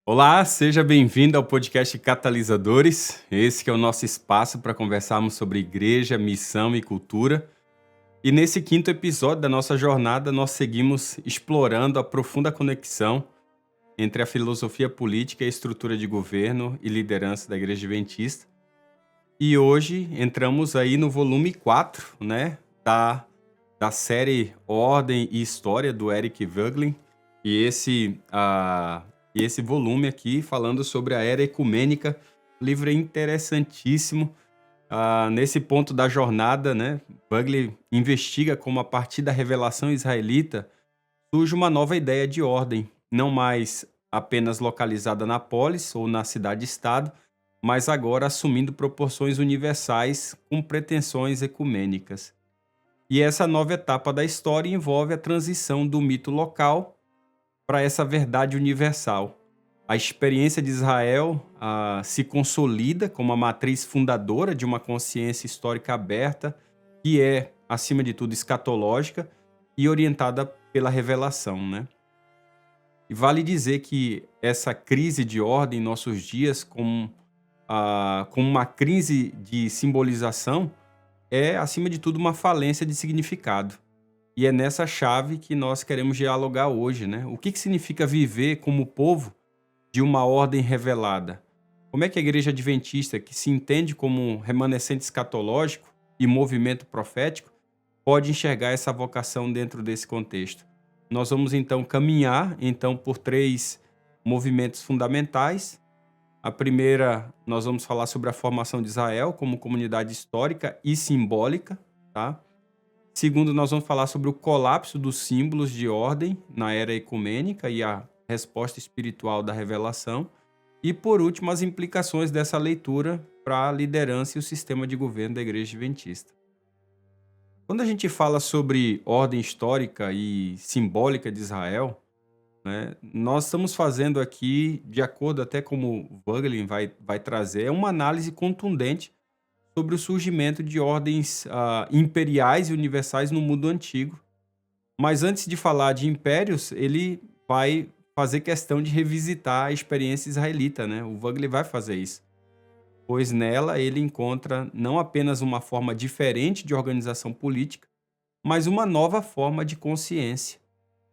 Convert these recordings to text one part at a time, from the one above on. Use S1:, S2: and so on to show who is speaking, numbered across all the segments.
S1: Olá, seja bem-vindo ao podcast Catalisadores. Esse que é o nosso espaço para conversarmos sobre igreja, missão e cultura. E nesse quinto episódio da nossa jornada, nós seguimos explorando a profunda conexão entre a filosofia política e a estrutura de governo e liderança da Igreja Adventista. E hoje entramos aí no volume 4, né, da série Ordem e História do Eric Voegelin. E esse volume aqui falando sobre a era ecumênica, livro interessantíssimo. Nesse ponto da jornada, né, Voegelin investiga como a partir da revelação israelita surge uma nova ideia de ordem, não mais apenas localizada na polis ou na cidade-estado, mas agora assumindo proporções universais com pretensões ecumênicas. E essa nova etapa da história envolve a transição do mito local para essa verdade universal. A experiência de Israel se consolida como a matriz fundadora de uma consciência histórica aberta, que é, acima de tudo, escatológica e orientada pela revelação, né? E vale dizer que essa crise de ordem em nossos dias, como uma crise de simbolização, é, acima de tudo, uma falência de significado. E é nessa chave que nós queremos dialogar hoje, né? O que significa viver como povo de uma ordem revelada? Como é que a Igreja Adventista, que se entende como um remanescente escatológico e movimento profético, pode enxergar essa vocação dentro desse contexto? Nós vamos então caminhar por três movimentos fundamentais. A primeira, nós vamos falar sobre a formação de Israel como comunidade histórica e simbólica, tá? Segundo, nós vamos falar sobre o colapso dos símbolos de ordem na era ecumênica e a resposta espiritual da revelação. E, por último, as implicações dessa leitura para a liderança e o sistema de governo da Igreja Adventista. Quando a gente fala sobre ordem histórica e simbólica de Israel, né, nós estamos fazendo aqui, de acordo até como Voegelin vai trazer, uma análise contundente sobre o surgimento de ordens imperiais e universais no mundo antigo. Mas antes de falar de impérios, ele vai fazer questão de revisitar a experiência israelita, né? O Voegelin vai fazer isso, pois nela ele encontra não apenas uma forma diferente de organização política, mas uma nova forma de consciência.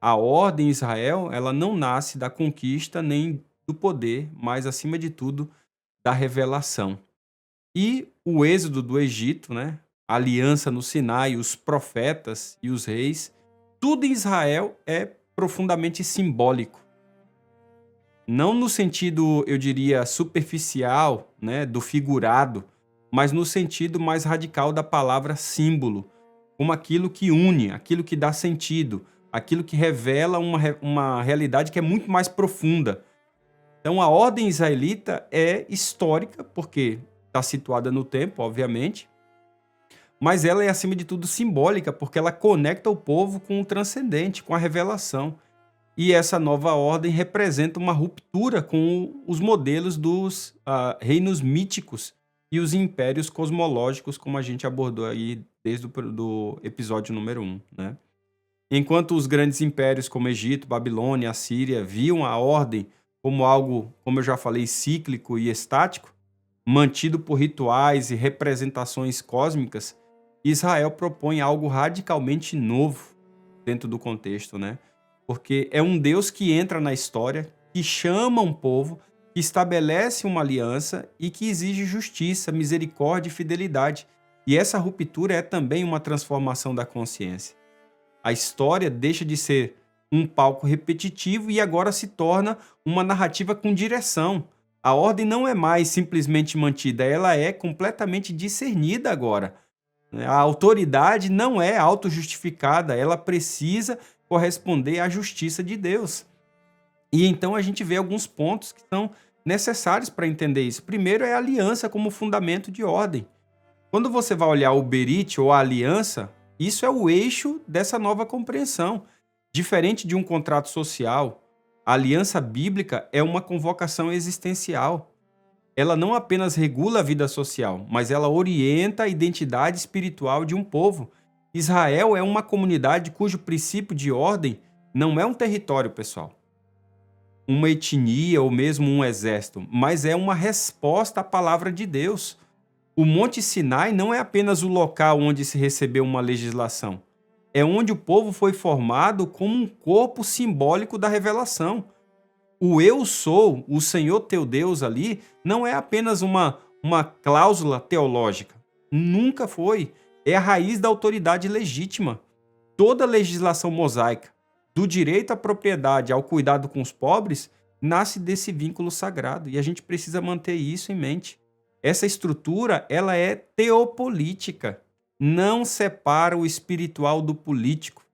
S1: A ordem em Israel, ela não nasce da conquista nem do poder, mas acima de tudo da revelação. E o êxodo do Egito, né? A aliança no Sinai, os profetas e os reis, tudo em Israel é profundamente simbólico. Não no sentido, eu diria, superficial, né, do figurado, mas no sentido mais radical da palavra símbolo, como aquilo que une, aquilo que dá sentido, aquilo que revela uma realidade que é muito mais profunda. Então, a ordem israelita é histórica, porque está situada no tempo, obviamente, mas ela é, acima de tudo, simbólica, porque ela conecta o povo com o transcendente, com a revelação. E essa nova ordem representa uma ruptura com os modelos dos reinos míticos e os impérios cosmológicos, como a gente abordou aí desde o episódio número 1, né? Enquanto os grandes impérios como Egito, Babilônia, Assíria viam a ordem como algo, como eu já falei, cíclico e estático, mantido por rituais e representações cósmicas, Israel propõe algo radicalmente novo dentro do contexto, né? Porque é um Deus que entra na história, que chama um povo, que estabelece uma aliança e que exige justiça, misericórdia e fidelidade. E essa ruptura é também uma transformação da consciência. A história deixa de ser um palco repetitivo e agora se torna uma narrativa com direção. A ordem não é mais simplesmente mantida, ela é completamente discernida agora. A autoridade não é autojustificada, ela precisa corresponder à justiça de Deus. E então a gente vê alguns pontos que são necessários para entender isso. Primeiro é a aliança como fundamento de ordem. Quando você vai olhar o Berit ou a aliança, isso é o eixo dessa nova compreensão. Diferente de um contrato social, a aliança bíblica é uma convocação existencial. Ela não apenas regula a vida social, mas ela orienta a identidade espiritual de um povo. Israel é uma comunidade cujo princípio de ordem não é um território, pessoal. uma etnia ou mesmo um exército, mas é uma resposta à palavra de Deus. O Monte Sinai não é apenas o local onde se recebeu uma legislação, é onde o povo foi formado como um corpo simbólico da revelação. O eu sou, o Senhor teu Deus ali, não é apenas uma cláusula teológica. Nunca foi. É a raiz da autoridade legítima. Toda legislação mosaica, do direito à propriedade ao cuidado com os pobres, nasce desse vínculo sagrado. E a gente precisa manter isso em mente. Essa estrutura, ela é teopolítica. Não separa o espiritual do político,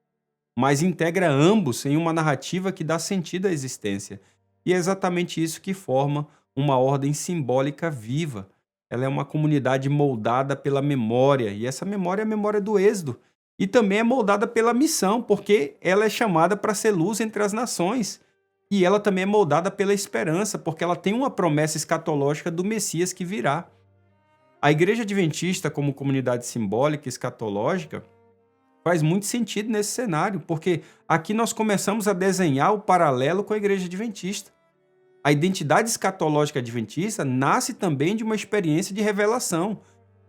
S1: mas integra ambos em uma narrativa que dá sentido à existência. E é exatamente isso que forma uma ordem simbólica viva. Ela é uma comunidade moldada pela memória, e essa memória é a memória do Êxodo. E também é moldada pela missão, porque ela é chamada para ser luz entre as nações. E ela também é moldada pela esperança, porque ela tem uma promessa escatológica do Messias que virá. A Igreja Adventista, como comunidade simbólica e escatológica, faz muito sentido nesse cenário, porque aqui nós começamos a desenhar o paralelo com a Igreja Adventista. A identidade escatológica adventista nasce também de uma experiência de revelação.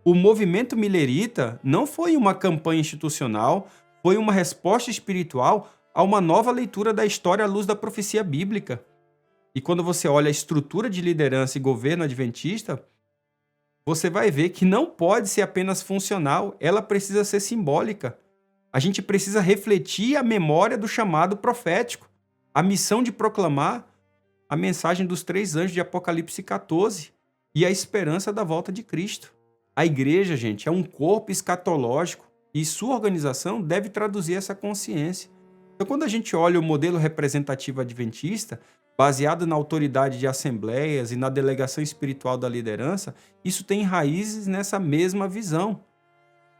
S1: O movimento milerita não foi uma campanha institucional, foi uma resposta espiritual a uma nova leitura da história à luz da profecia bíblica. E quando você olha a estrutura de liderança e governo adventista, você vai ver que não pode ser apenas funcional, ela precisa ser simbólica. A gente precisa refletir a memória do chamado profético, a missão de proclamar a mensagem dos 3 anjos de Apocalipse 14 e a esperança da volta de Cristo. A igreja, gente, é um corpo escatológico e sua organização deve traduzir essa consciência. Então, quando a gente olha o modelo representativo adventista, baseado na autoridade de assembleias e na delegação espiritual da liderança, isso tem raízes nessa mesma visão.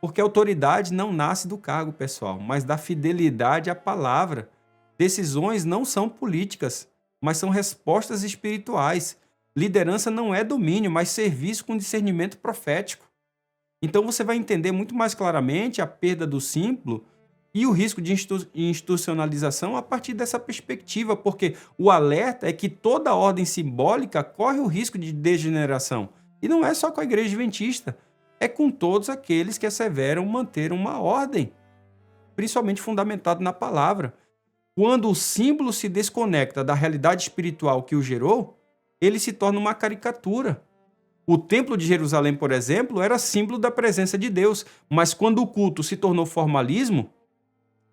S1: Porque a autoridade não nasce do cargo, pessoal, mas da fidelidade à palavra. Decisões não são políticas, mas são respostas espirituais. Liderança não é domínio, mas serviço com discernimento profético. Então você vai entender muito mais claramente a perda do símbolo e o risco de institucionalização a partir dessa perspectiva, porque o alerta é que toda ordem simbólica corre o risco de degeneração. E não é só com a igreja adventista, é com todos aqueles que asseveram manter uma ordem, principalmente fundamentado na palavra. Quando o símbolo se desconecta da realidade espiritual que o gerou, ele se torna uma caricatura. O Templo de Jerusalém, por exemplo, era símbolo da presença de Deus, mas quando o culto se tornou formalismo,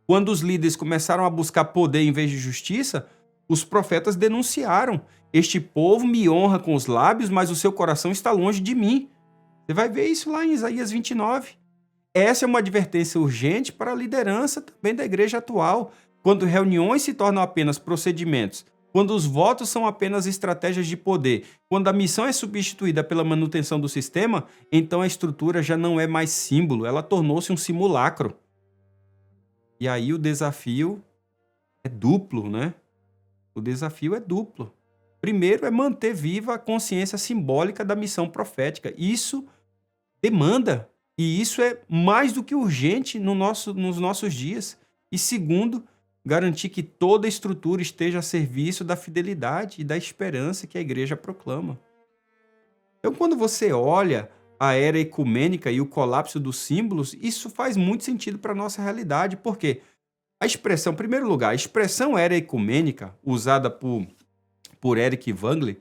S1: quando os líderes começaram a buscar poder em vez de justiça, os profetas denunciaram: este povo me honra com os lábios, mas o seu coração está longe de mim. Você vai ver isso lá em Isaías 29. Essa é uma advertência urgente para a liderança também da igreja atual. Quando reuniões se tornam apenas procedimentos, quando os votos são apenas estratégias de poder, quando a missão é substituída pela manutenção do sistema, então a estrutura já não é mais símbolo, ela tornou-se um simulacro. E aí o desafio é duplo, né? O desafio é duplo. Primeiro é manter viva a consciência simbólica da missão profética. Isso demanda, e isso é mais do que urgente nos nossos dias. E segundo, garantir que toda a estrutura esteja a serviço da fidelidade e da esperança que a igreja proclama. Então, quando você olha a era ecumênica e o colapso dos símbolos, isso faz muito sentido para a nossa realidade, porque a expressão, em primeiro lugar, a expressão era ecumênica, usada por Eric Wangler,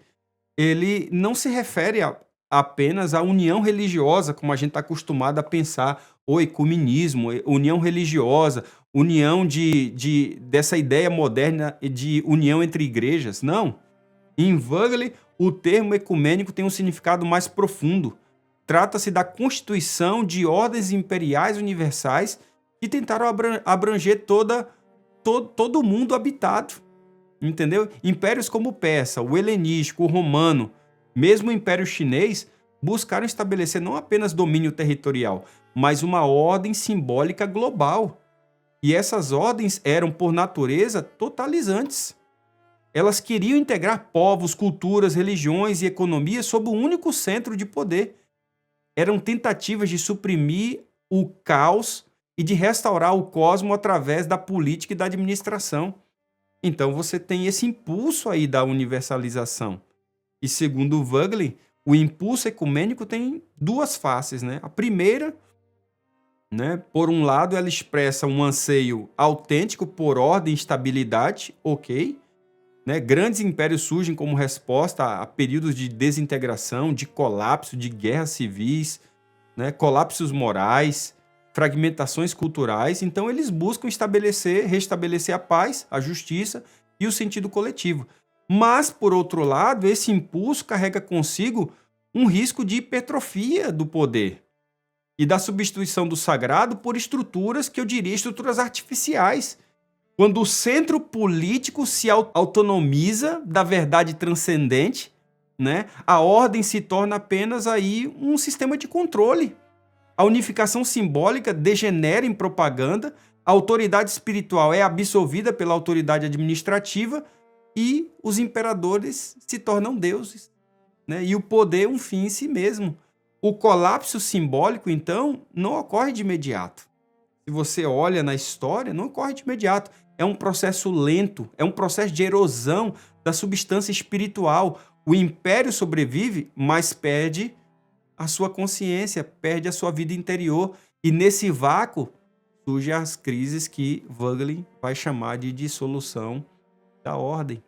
S1: ele não se refere apenas à união religiosa, como a gente está acostumado a pensar, o ecumenismo, união religiosa, união dessa ideia moderna de união entre igrejas. Não. Em Wangler, o termo ecumênico tem um significado mais profundo. Trata-se da constituição de ordens imperiais universais que tentaram abranger todo o mundo habitado. Entendeu? Impérios como o persa, o helenístico, o romano, mesmo o Império Chinês, buscaram estabelecer não apenas domínio territorial, mas uma ordem simbólica global. E essas ordens eram, por natureza, totalizantes. Elas queriam integrar povos, culturas, religiões e economias sob um único centro de poder. Eram tentativas de suprimir o caos e de restaurar o cosmo através da política e da administração. Então você tem esse impulso aí da universalização. E segundo o Wögling, o impulso ecumênico tem duas faces, né? A primeira, né, por um lado, ela expressa um anseio autêntico por ordem e estabilidade, ok? Né? Grandes impérios surgem como resposta a períodos de desintegração, de colapso, de guerras civis, né? Colapsos morais, fragmentações culturais. Então, eles buscam restabelecer a paz, a justiça e o sentido coletivo. Mas, por outro lado, esse impulso carrega consigo um risco de hipertrofia do poder e da substituição do sagrado por estruturas que eu diria estruturas artificiais. Quando o centro político se autonomiza da verdade transcendente, né, a ordem se torna apenas aí um sistema de controle. A unificação simbólica degenera em propaganda, a autoridade espiritual é absolvida pela autoridade administrativa e os imperadores se tornam deuses, né? E o poder um fim em si mesmo. O colapso simbólico, então, não ocorre de imediato. Se você olha na história, não ocorre de imediato. É um processo lento, é um processo de erosão da substância espiritual. O império sobrevive, mas perde a sua consciência, perde a sua vida interior. E nesse vácuo surgem as crises que Wögling vai chamar de dissolução da ordem.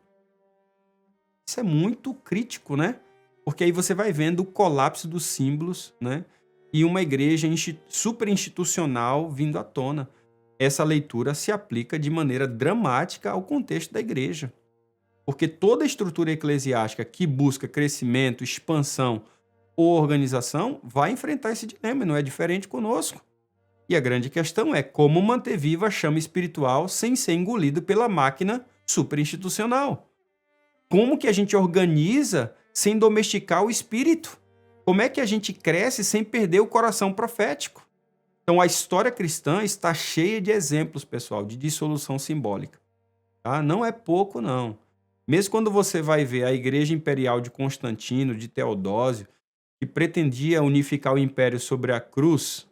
S1: Isso é muito crítico, né? Porque aí você vai vendo o colapso dos símbolos, né? E uma igreja superinstitucional vindo à tona. Essa leitura se aplica de maneira dramática ao contexto da igreja. Porque toda estrutura eclesiástica que busca crescimento, expansão ou organização vai enfrentar esse dilema, não é diferente conosco. E a grande questão é como manter viva a chama espiritual sem ser engolido pela máquina superinstitucional. Como que a gente organiza sem domesticar o espírito? Como é que a gente cresce sem perder o coração profético? Então, a história cristã está cheia de exemplos, pessoal, de dissolução simbólica. Tá? Não é pouco, não. Mesmo quando você vai ver a Igreja Imperial de Constantino, de Teodósio, que pretendia unificar o império sobre a cruz,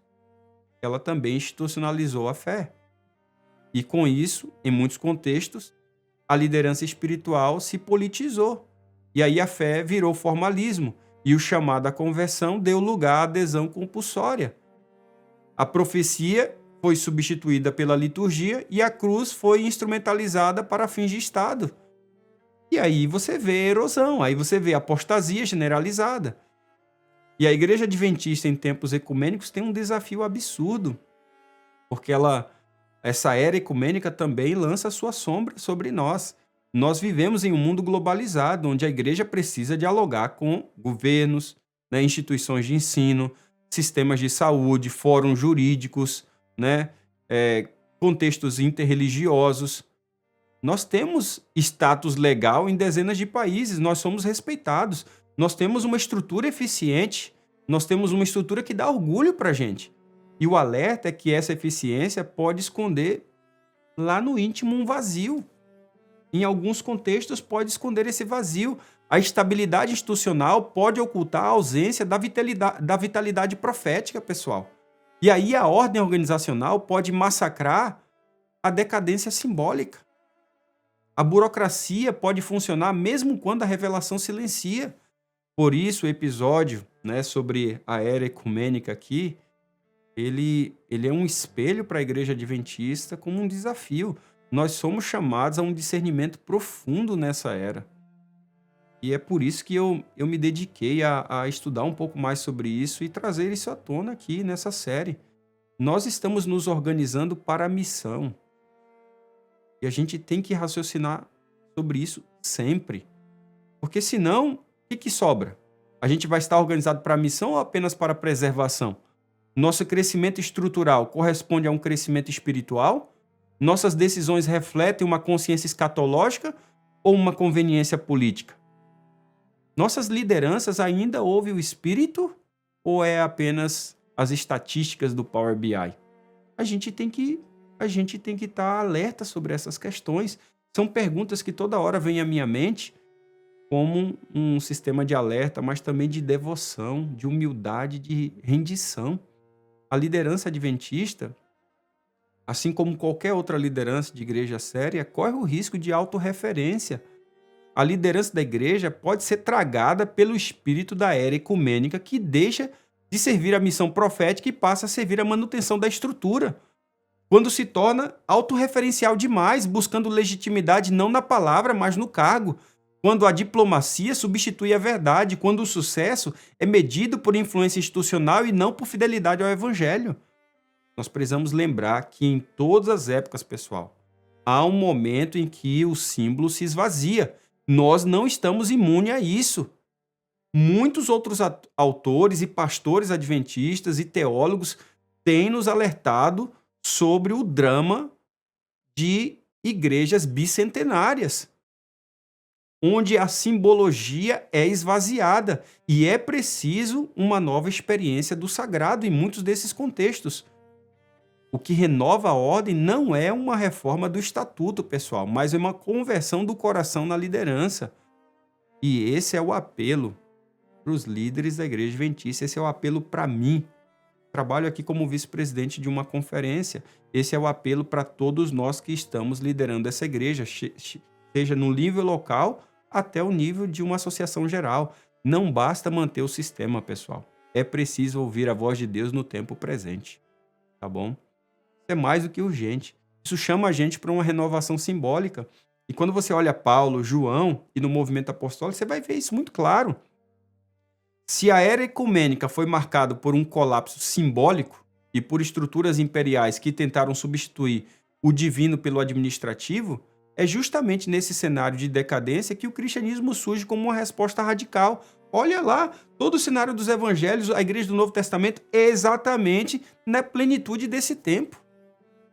S1: ela também institucionalizou a fé. E com isso, em muitos contextos, a liderança espiritual se politizou. E aí a fé virou formalismo. E o chamado à conversão deu lugar à adesão compulsória. A profecia foi substituída pela liturgia e a cruz foi instrumentalizada para fins de Estado. E aí você vê erosão, aí você vê apostasia generalizada. E a Igreja Adventista em tempos ecumênicos tem um desafio absurdo, porque essa era ecumênica também lança sua sombra sobre nós. Nós vivemos em um mundo globalizado, onde a igreja precisa dialogar com governos, né, instituições de ensino, sistemas de saúde, fóruns jurídicos, né, contextos interreligiosos. Nós temos status legal em dezenas de países, nós somos respeitados, nós temos uma estrutura eficiente, nós temos uma estrutura que dá orgulho para a gente. E o alerta é que essa eficiência pode esconder lá no íntimo um vazio. Em alguns contextos pode esconder esse vazio. A estabilidade institucional pode ocultar a ausência da vitalidade profética, pessoal. E aí a ordem organizacional pode massacrar a decadência simbólica. A burocracia pode funcionar mesmo quando a revelação silencia. Por isso o episódio, né, sobre a era ecumênica aqui, ele é um espelho para a igreja adventista como um desafio. Nós somos chamados a um discernimento profundo nessa era. E é por isso que eu me dediquei a estudar um pouco mais sobre isso e trazer isso à tona aqui nessa série. Nós estamos nos organizando para a missão. E a gente tem que raciocinar sobre isso sempre. Porque senão, o que sobra? A gente vai estar organizado para a missão ou apenas para a preservação? Nosso crescimento estrutural corresponde a um crescimento espiritual? Nossas decisões refletem uma consciência escatológica ou uma conveniência política? Nossas lideranças ainda ouvem o espírito ou é apenas as estatísticas do Power BI? A gente tem que estar alerta sobre essas questões. São perguntas que toda hora vêm à minha mente como um sistema de alerta, mas também de devoção, de humildade, de rendição. A liderança adventista, assim como qualquer outra liderança de igreja séria, corre o risco de autorreferência. A liderança da igreja pode ser tragada pelo espírito da era ecumênica que deixa de servir a missão profética e passa a servir a manutenção da estrutura. Quando se torna autorreferencial demais, buscando legitimidade não na palavra, mas no cargo. Quando a diplomacia substitui a verdade, quando o sucesso é medido por influência institucional e não por fidelidade ao evangelho. Nós precisamos lembrar que em todas as épocas, pessoal, há um momento em que o símbolo se esvazia. Nós não estamos imunes a isso. Muitos outros autores e pastores adventistas e teólogos têm nos alertado sobre o drama de igrejas bicentenárias, onde a simbologia é esvaziada e é preciso uma nova experiência do sagrado em muitos desses contextos. O que renova a ordem não é uma reforma do estatuto, pessoal, mas é uma conversão do coração na liderança. E esse é o apelo para os líderes da Igreja Adventista, esse é o apelo para mim. Trabalho aqui como vice-presidente de uma conferência. Esse é o apelo para todos nós que estamos liderando essa igreja, seja no nível local até o nível de uma associação geral. Não basta manter o sistema, pessoal. É preciso ouvir a voz de Deus no tempo presente. Tá bom? Isso é mais do que urgente. Isso chama a gente para uma renovação simbólica. E quando você olha Paulo, João e no movimento apostólico, você vai ver isso muito claro. Se a era ecumênica foi marcada por um colapso simbólico e por estruturas imperiais que tentaram substituir o divino pelo administrativo, é justamente nesse cenário de decadência que o cristianismo surge como uma resposta radical. Olha lá, todo o cenário dos evangelhos, a igreja do Novo Testamento, é exatamente na plenitude desse tempo,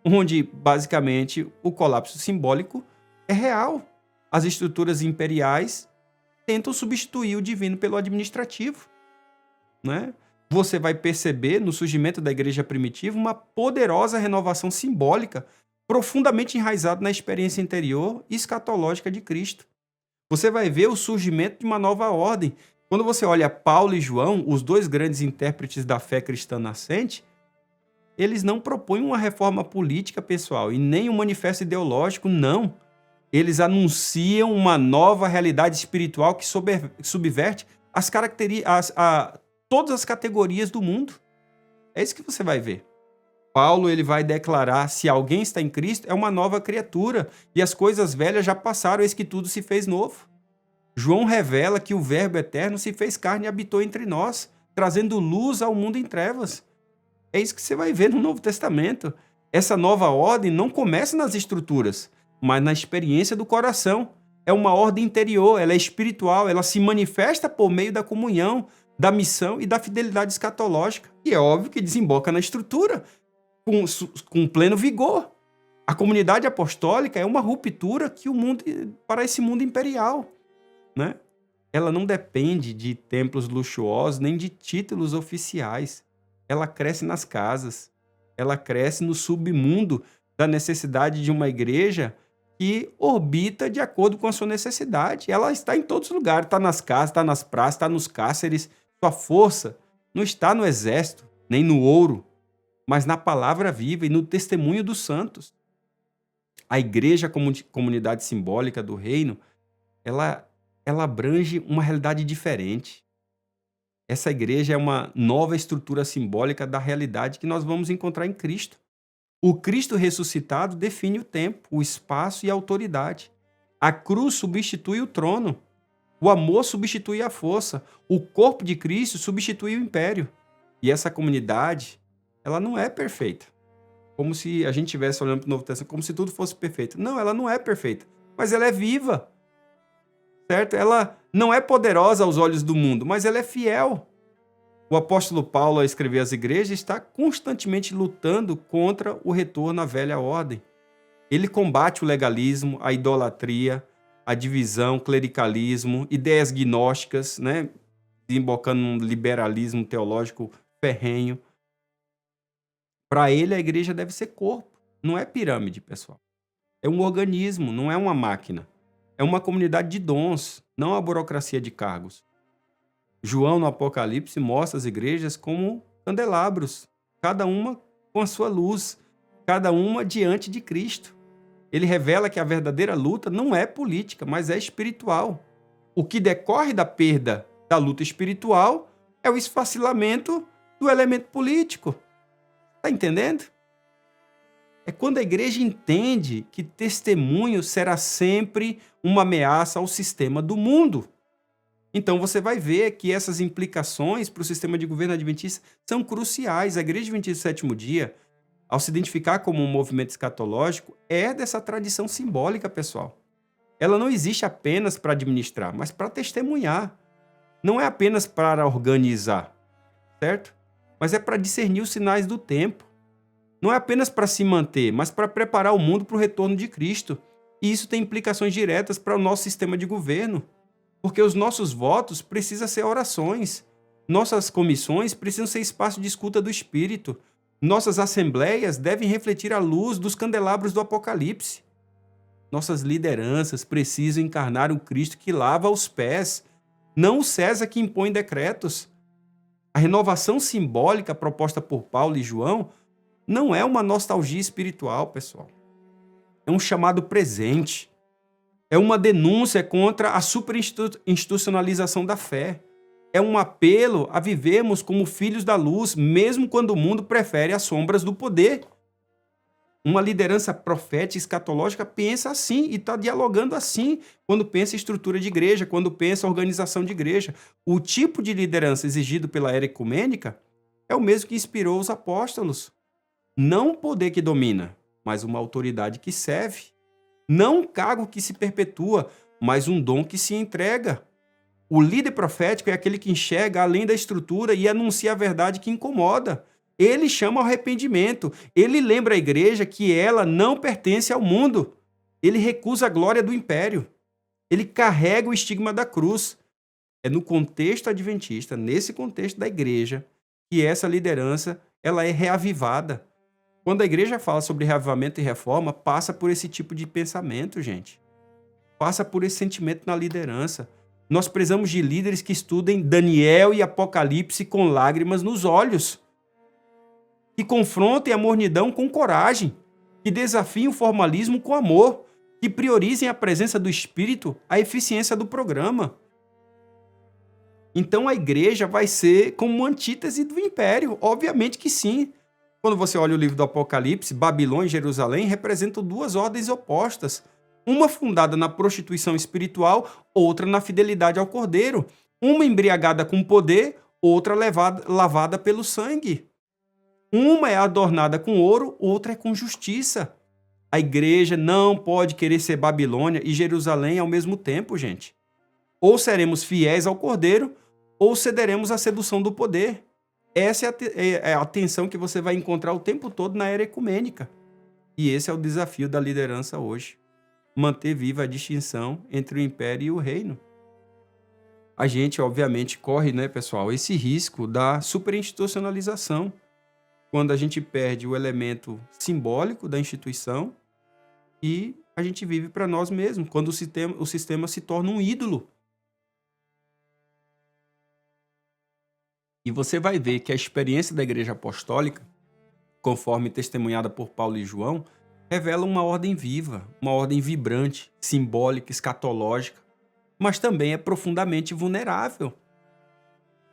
S1: onde, basicamente, o colapso simbólico é real. As estruturas imperiais tentam substituir o divino pelo administrativo, né? Você vai perceber no surgimento da igreja primitiva uma poderosa renovação simbólica, profundamente enraizada na experiência interior e escatológica de Cristo. Você vai ver o surgimento de uma nova ordem. Quando você olha Paulo e João, os dois grandes intérpretes da fé cristã nascente, eles não propõem uma reforma política, pessoal, e nem um manifesto ideológico, não. Eles anunciam uma nova realidade espiritual que subverte todas as categorias do mundo. É isso que você vai ver. Paulo ele vai declarar: se alguém está em Cristo, é uma nova criatura, e as coisas velhas já passaram, eis que tudo se fez novo. João revela que o Verbo eterno se fez carne e habitou entre nós, trazendo luz ao mundo em trevas. É isso que você vai ver no Novo Testamento. Essa nova ordem não começa nas estruturas, mas na experiência do coração. É uma ordem interior, ela é espiritual, ela se manifesta por meio da comunhão, da missão e da fidelidade escatológica. E é óbvio que desemboca na estrutura, com pleno vigor. A comunidade apostólica é uma ruptura para esse mundo imperial, né? Ela não depende de templos luxuosos nem de títulos oficiais. Ela cresce nas casas, ela cresce no submundo da necessidade de uma igreja que orbita de acordo com a sua necessidade. Ela está em todos os lugares, está nas casas, está nas praças, está nos cárceres. Sua força não está no exército, nem no ouro, mas na palavra viva e no testemunho dos santos. A igreja como comunidade simbólica do reino, ela abrange uma realidade diferente. Essa igreja é uma nova estrutura simbólica da realidade que nós vamos encontrar em Cristo. O Cristo ressuscitado define o tempo, o espaço e a autoridade. A cruz substitui o trono. O amor substitui a força. O corpo de Cristo substitui o império. E essa comunidade, ela não é perfeita. Como se a gente estivesse olhando para o Novo Testamento, como se tudo fosse perfeito. Não, ela não é perfeita, mas ela é viva. Certo? Ela não é poderosa aos olhos do mundo, mas ela é fiel. O apóstolo Paulo, ao escrever às igrejas, está constantemente lutando contra o retorno à velha ordem. Ele combate o legalismo, a idolatria, a divisão, o clericalismo, ideias gnósticas, né? Desembocando num liberalismo teológico ferrenho. Para ele, a igreja deve ser corpo, não é pirâmide, pessoal. É um organismo, não é uma máquina. É uma comunidade de dons, não a burocracia de cargos. João, no Apocalipse, mostra as igrejas como candelabros, cada uma com a sua luz. cada uma diante de Cristo. Ele revela que a verdadeira luta não é política, mas é espiritual. O que decorre da perda da luta espiritual é o esfacelamento do elemento político. Está entendendo? É quando a igreja entende que testemunho será sempre uma ameaça ao sistema do mundo. Então você vai ver que essas implicações para o sistema de governo adventista são cruciais. A Igreja Adventista do Sétimo Dia, ao se identificar como um movimento escatológico, é dessa tradição simbólica, pessoal. Ela não existe apenas para administrar, mas para testemunhar. Não é apenas para organizar, certo? Mas é para discernir os sinais do tempo. Não é apenas para se manter, mas para preparar o mundo para o retorno de Cristo. E isso tem implicações diretas para o nosso sistema de governo. Porque os nossos votos precisam ser orações. Nossas comissões precisam ser espaço de escuta do Espírito. Nossas assembleias devem refletir a luz dos candelabros do Apocalipse. Nossas lideranças precisam encarnar um Cristo que lava os pés, não o César que impõe decretos. A renovação simbólica proposta por Paulo e João não é uma nostalgia espiritual, pessoal. É um chamado presente. É uma denúncia contra a superinstitucionalização da fé. É um apelo a vivermos como filhos da luz, mesmo quando o mundo prefere as sombras do poder. Uma liderança profética escatológica pensa assim e está dialogando assim quando pensa em estrutura de igreja, quando pensa em organização de igreja. O tipo de liderança exigido pela era ecumênica é o mesmo que inspirou os apóstolos. Não um poder que domina, mas uma autoridade que serve. Não um cargo que se perpetua, mas um dom que se entrega. O líder profético é aquele que enxerga além da estrutura e anuncia a verdade que incomoda. Ele chama ao arrependimento. Ele lembra a igreja que ela não pertence ao mundo. Ele recusa a glória do império. Ele carrega o estigma da cruz. É no contexto adventista, nesse contexto da igreja, que essa liderança ela é reavivada. Quando a igreja fala sobre reavivamento e reforma, passa por esse tipo de pensamento, gente. Passa por esse sentimento na liderança. Nós precisamos de líderes que estudem Daniel e Apocalipse com lágrimas nos olhos. Que confrontem a mornidão com coragem. Que desafiem o formalismo com amor. Que priorizem a presença do Espírito, a eficiência do programa. Então a igreja vai ser como uma antítese do império. Obviamente que sim. Quando você olha o livro do Apocalipse, Babilônia e Jerusalém representam duas ordens opostas. Uma fundada na prostituição espiritual, outra na fidelidade ao Cordeiro. Uma embriagada com poder, outra lavada pelo sangue. Uma é adornada com ouro, outra é com justiça. A igreja não pode querer ser Babilônia e Jerusalém ao mesmo tempo, gente. Ou seremos fiéis ao Cordeiro, ou cederemos à sedução do poder. Essa é a tensão que você vai encontrar o tempo todo na era ecumênica. E esse é o desafio da liderança hoje. Manter viva a distinção entre o império e o reino. A gente, obviamente, corre, né, pessoal, esse risco da superinstitucionalização, quando a gente perde o elemento simbólico da instituição e a gente vive para nós mesmos, quando o sistema se torna um ídolo. E você vai ver que a experiência da Igreja Apostólica, conforme testemunhada por Paulo e João, revela uma ordem viva, uma ordem vibrante, simbólica, escatológica, mas também é profundamente vulnerável.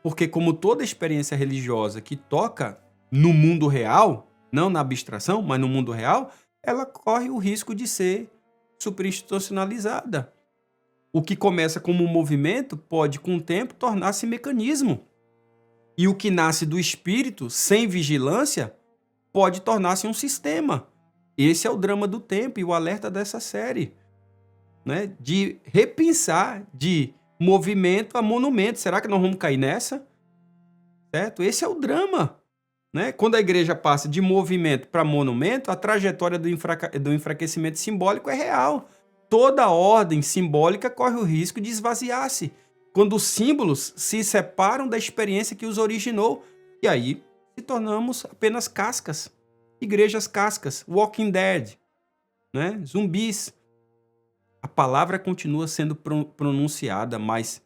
S1: Porque como toda experiência religiosa que toca no mundo real, não na abstração, mas no mundo real, ela corre o risco de ser superinstitucionalizada. O que começa como um movimento pode, com o tempo, tornar-se mecanismo. E o que nasce do espírito, sem vigilância, pode tornar-se um sistema. Esse é o drama do tempo e o alerta dessa série, né? De repensar de movimento a monumento. Será que nós vamos cair nessa? Certo? Esse é o drama, né? Quando a igreja passa de movimento para monumento, a trajetória do enfraquecimento simbólico é real. Toda ordem simbólica corre o risco de esvaziar-se, quando os símbolos se separam da experiência que os originou. E aí se tornamos apenas cascas, igrejas cascas, Walking Dead, né? Zumbis. A palavra continua sendo pronunciada, mas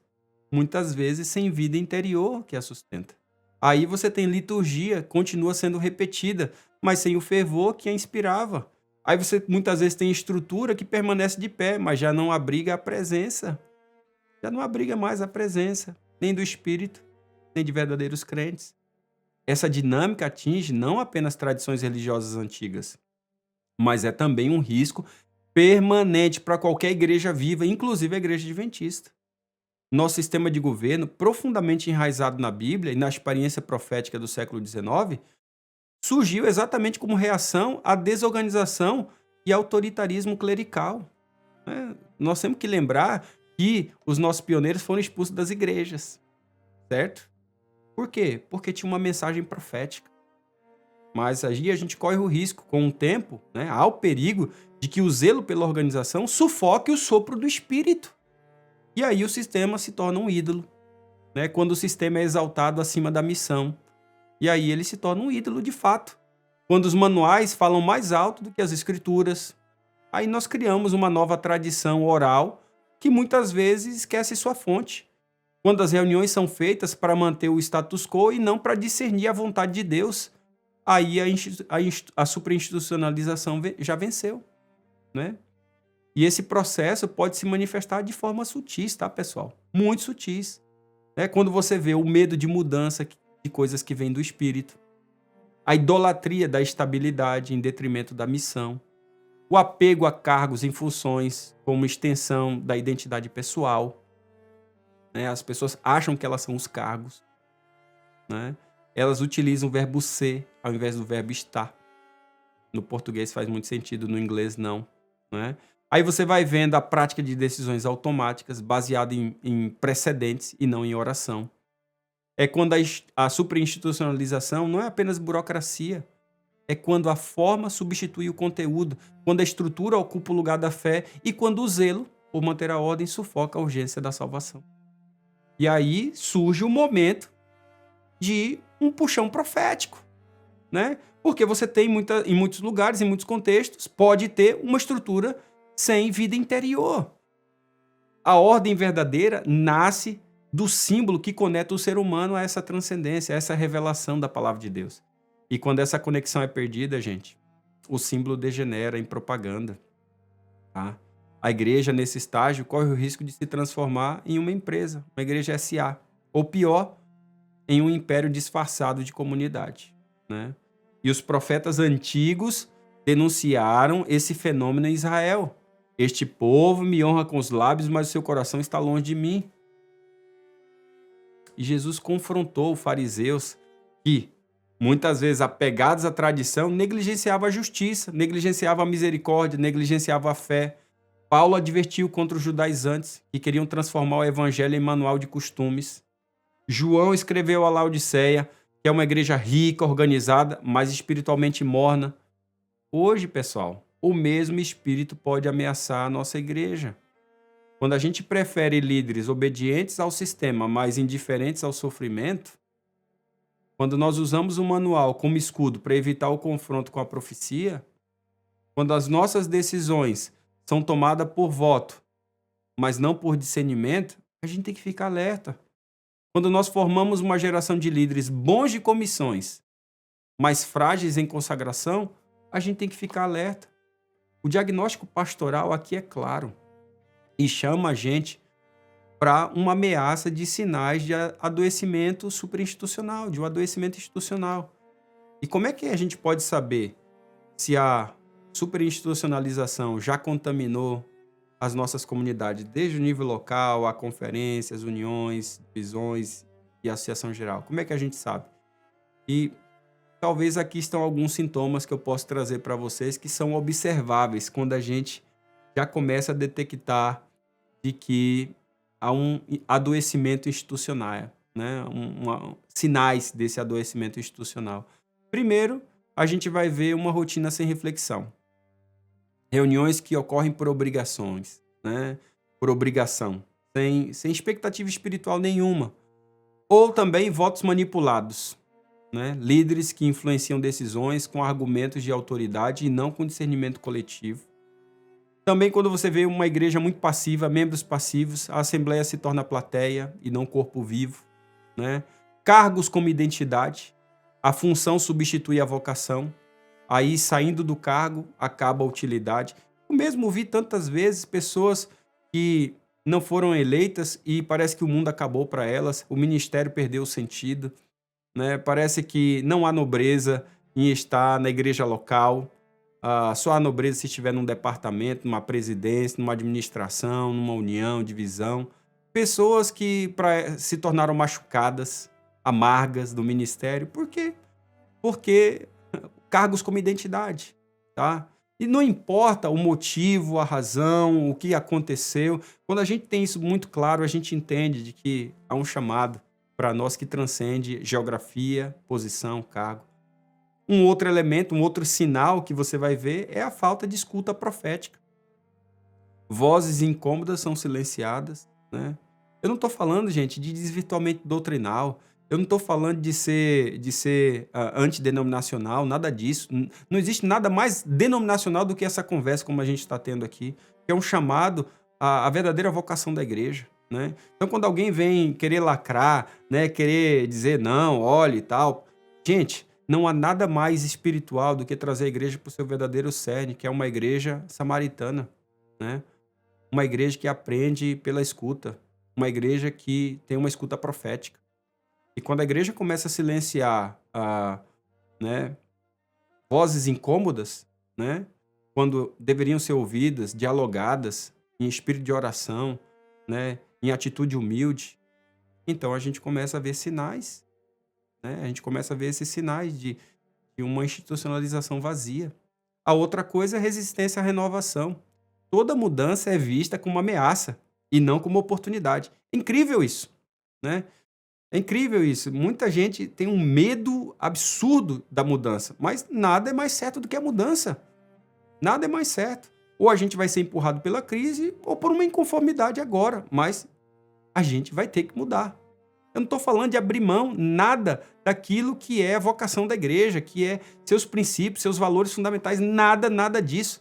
S1: muitas vezes sem vida interior que a sustenta. Aí você tem liturgia, continua sendo repetida, mas sem o fervor que a inspirava. Aí você muitas vezes tem estrutura que permanece de pé, mas já não abriga a presença. Já não abriga mais a presença, nem do Espírito, nem de verdadeiros crentes. Essa dinâmica atinge não apenas tradições religiosas antigas, mas é também um risco permanente para qualquer igreja viva, inclusive a igreja adventista. Nosso sistema de governo, profundamente enraizado na Bíblia e na experiência profética do século XIX, surgiu exatamente como reação à desorganização e autoritarismo clerical. Nós temos que lembrar que os nossos pioneiros foram expulsos das igrejas, certo? Por quê? Porque tinha uma mensagem profética. Mas aí a gente corre o risco, com o tempo, há o perigo de que o zelo pela organização sufoque o sopro do Espírito. E aí o sistema se torna um ídolo, quando o sistema é exaltado acima da missão. E aí ele se torna um ídolo de fato. Quando os manuais falam mais alto do que as escrituras, aí nós criamos uma nova tradição oral que muitas vezes esquece sua fonte. Quando as reuniões são feitas para manter o status quo e não para discernir a vontade de Deus, aí a superinstitucionalização já venceu, E esse processo pode se manifestar de forma sutis, tá, pessoal? Muito sutis. Quando você vê o medo de mudança de coisas que vêm do Espírito, a idolatria da estabilidade em detrimento da missão, o apego a cargos e funções como extensão da identidade pessoal. As pessoas acham que elas são os cargos. Elas utilizam o verbo ser ao invés do verbo estar. No português faz muito sentido, no inglês não. Aí você vai vendo a prática de decisões automáticas baseada em precedentes e não em oração. É quando a superinstitucionalização não é apenas burocracia, é quando a forma substitui o conteúdo, quando a estrutura ocupa o lugar da fé e quando o zelo por manter a ordem sufoca a urgência da salvação. E aí surge o momento de um puxão profético, Porque você tem em muitos lugares, em muitos contextos, pode ter uma estrutura sem vida interior. A ordem verdadeira nasce do símbolo que conecta o ser humano a essa transcendência, a essa revelação da palavra de Deus. E quando essa conexão é perdida, gente, o símbolo degenera em propaganda. Tá? A igreja, nesse estágio, corre o risco de se transformar em uma empresa, uma igreja SA. Ou pior, em um império disfarçado de comunidade. E os profetas antigos denunciaram esse fenômeno em Israel. Este povo me honra com os lábios, mas o seu coração está longe de mim. E Jesus confrontou os fariseus que, muitas vezes apegados à tradição, negligenciavam a justiça, negligenciavam a misericórdia, negligenciavam a fé. Paulo advertiu contra os judaizantes que queriam transformar o evangelho em manual de costumes. João escreveu a Laodiceia, que é uma igreja rica, organizada, mas espiritualmente morna. Hoje, pessoal, o mesmo espírito pode ameaçar a nossa igreja. Quando a gente prefere líderes obedientes ao sistema, mas indiferentes ao sofrimento, quando nós usamos o manual como escudo para evitar o confronto com a profecia, quando as nossas decisões são tomadas por voto, mas não por discernimento, a gente tem que ficar alerta. Quando nós formamos uma geração de líderes bons de comissões, mas frágeis em consagração, a gente tem que ficar alerta. O diagnóstico pastoral aqui é claro e chama a gente para uma ameaça de sinais de adoecimento superinstitucional, de um adoecimento institucional. E como é que a gente pode saber se a superinstitucionalização já contaminou as nossas comunidades, desde o nível local, a conferências, uniões, divisões e associação geral? Como é que a gente sabe? E talvez aqui estão alguns sintomas que eu posso trazer para vocês que são observáveis quando a gente já começa a detectar de que há um adoecimento institucional, sinais desse adoecimento institucional. Primeiro, a gente vai ver uma rotina sem reflexão. Reuniões que ocorrem por obrigações, por obrigação, sem expectativa espiritual nenhuma. Ou também votos manipulados. Líderes que influenciam decisões com argumentos de autoridade e não com discernimento coletivo. Também quando você vê uma igreja muito passiva, membros passivos, a assembleia se torna plateia e não corpo vivo. Cargos como identidade, a função substitui a vocação. aí saindo do cargo acaba a utilidade. Eu mesmo vi tantas vezes pessoas que não foram eleitas e parece que o mundo acabou para elas, o ministério perdeu o sentido, né? Parece que não há nobreza em estar na igreja local, só há nobreza se estiver num departamento, numa presidência, numa administração, numa união, divisão. Pessoas que se tornaram machucadas, amargas do ministério. Por quê? Porque cargos como identidade, tá? E não importa o motivo, a razão, o que aconteceu. Quando a gente tem isso muito claro, a gente entende de que há um chamado para nós que transcende geografia, posição, cargo. Um outro elemento, um outro sinal que você vai ver é a falta de escuta profética. Vozes incômodas são silenciadas, né? Eu não estou falando, gente, de desvirtuamento doutrinal. Eu não estou falando de ser antidenominacional, nada disso. Não existe nada mais denominacional do que essa conversa como a gente está tendo aqui, que é um chamado à verdadeira vocação da igreja, né? Então, quando alguém vem querer lacrar, né, querer dizer não, olhe e tal, gente, não há nada mais espiritual do que trazer a igreja para o seu verdadeiro cerne, que é uma igreja samaritana, né? Uma igreja que aprende pela escuta, uma igreja que tem uma escuta profética. E quando a igreja começa a silenciar né, vozes incômodas, né, quando deveriam ser ouvidas, dialogadas, em espírito de oração, né, em atitude humilde, então a gente começa a ver sinais, né, a gente começa a ver esses sinais de uma institucionalização vazia. A outra coisa é a resistência à renovação. Toda mudança é vista como uma ameaça e não como oportunidade. É incrível isso, né? É incrível isso. Muita gente tem um medo absurdo da mudança, mas nada é mais certo do que a mudança. Nada é mais certo. Ou a gente vai ser empurrado pela crise ou por uma inconformidade agora, mas a gente vai ter que mudar. Eu não estou falando de abrir mão nada daquilo que é a vocação da igreja, que é seus princípios, seus valores fundamentais, nada disso.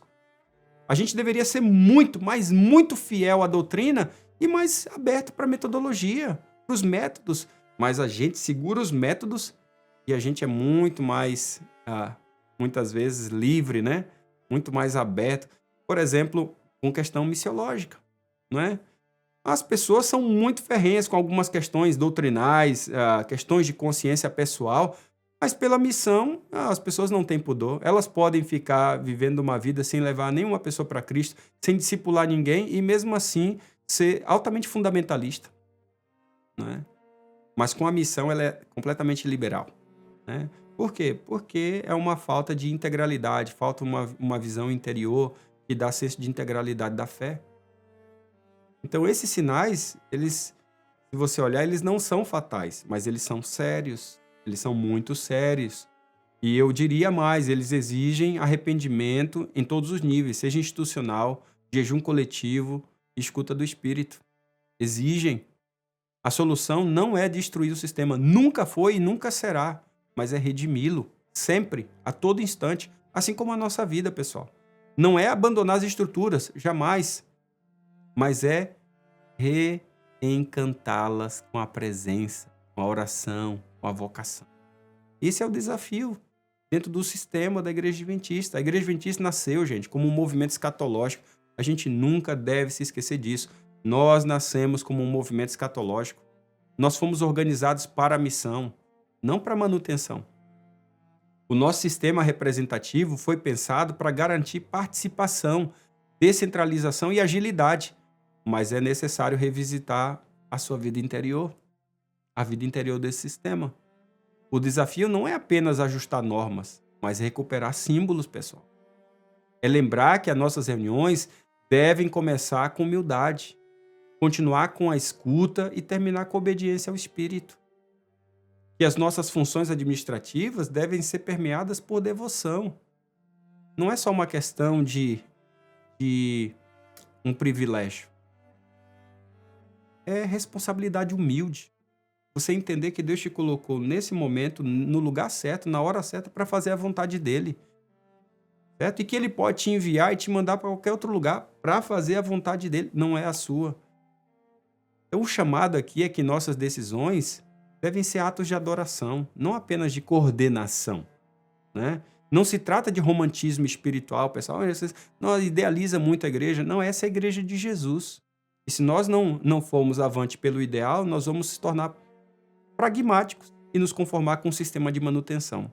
S1: A gente deveria ser muito, mas muito fiel à doutrina e mais aberto para a metodologia, para os métodos. Mas a gente segura os métodos e a gente é muito mais, muitas vezes, livre, né? Muito mais aberto. Por exemplo, com questão missiológica, não é? As pessoas são muito ferrenhas com algumas questões doutrinais, questões de consciência pessoal, mas pela missão, as pessoas não têm pudor. Elas podem ficar vivendo uma vida sem levar nenhuma pessoa para Cristo, sem discipular ninguém e mesmo assim ser altamente fundamentalista, né? Mas com a missão ela é completamente liberal, né? Por quê? Porque é uma falta de integralidade, falta uma visão interior que dá senso de integralidade da fé. Então esses sinais, se você olhar, eles não são fatais, mas eles são sérios, eles são muito sérios. E eu diria mais, eles exigem arrependimento em todos os níveis, seja institucional, jejum coletivo, escuta do espírito. Exigem. A solução não é destruir o sistema, nunca foi e nunca será, mas é redimi-lo, sempre, a todo instante, assim como a nossa vida, pessoal. Não é abandonar as estruturas, jamais, mas é reencantá-las com a presença, com a oração, com a vocação. Esse é o desafio dentro do sistema da Igreja Adventista. A Igreja Adventista nasceu, gente, como um movimento escatológico. A gente nunca deve se esquecer disso. Nós nascemos como um movimento escatológico. Nós fomos organizados para a missão, não para a manutenção. O nosso sistema representativo foi pensado para garantir participação, descentralização e agilidade, mas é necessário revisitar a sua vida interior, a vida interior desse sistema. O desafio não é apenas ajustar normas, mas recuperar símbolos, pessoal. É lembrar que as nossas reuniões devem começar com humildade, continuar com a escuta e terminar com a obediência ao Espírito. Que as nossas funções administrativas devem ser permeadas por devoção. Não é só uma questão de um privilégio. É responsabilidade humilde. Você entender que Deus te colocou nesse momento, no lugar certo, na hora certa, para fazer a vontade dele. Certo? E que ele pode te enviar e te mandar para qualquer outro lugar para fazer a vontade dele, não é a sua. Então, o chamado aqui é que nossas decisões devem ser atos de adoração, não apenas de coordenação, né? Não se trata de romantismo espiritual, pessoal. Vocês não idealiza muito a igreja. Não, essa é a igreja de Jesus. E se nós não formos avante pelo ideal, nós vamos se tornar pragmáticos e nos conformar com um sistema de manutenção.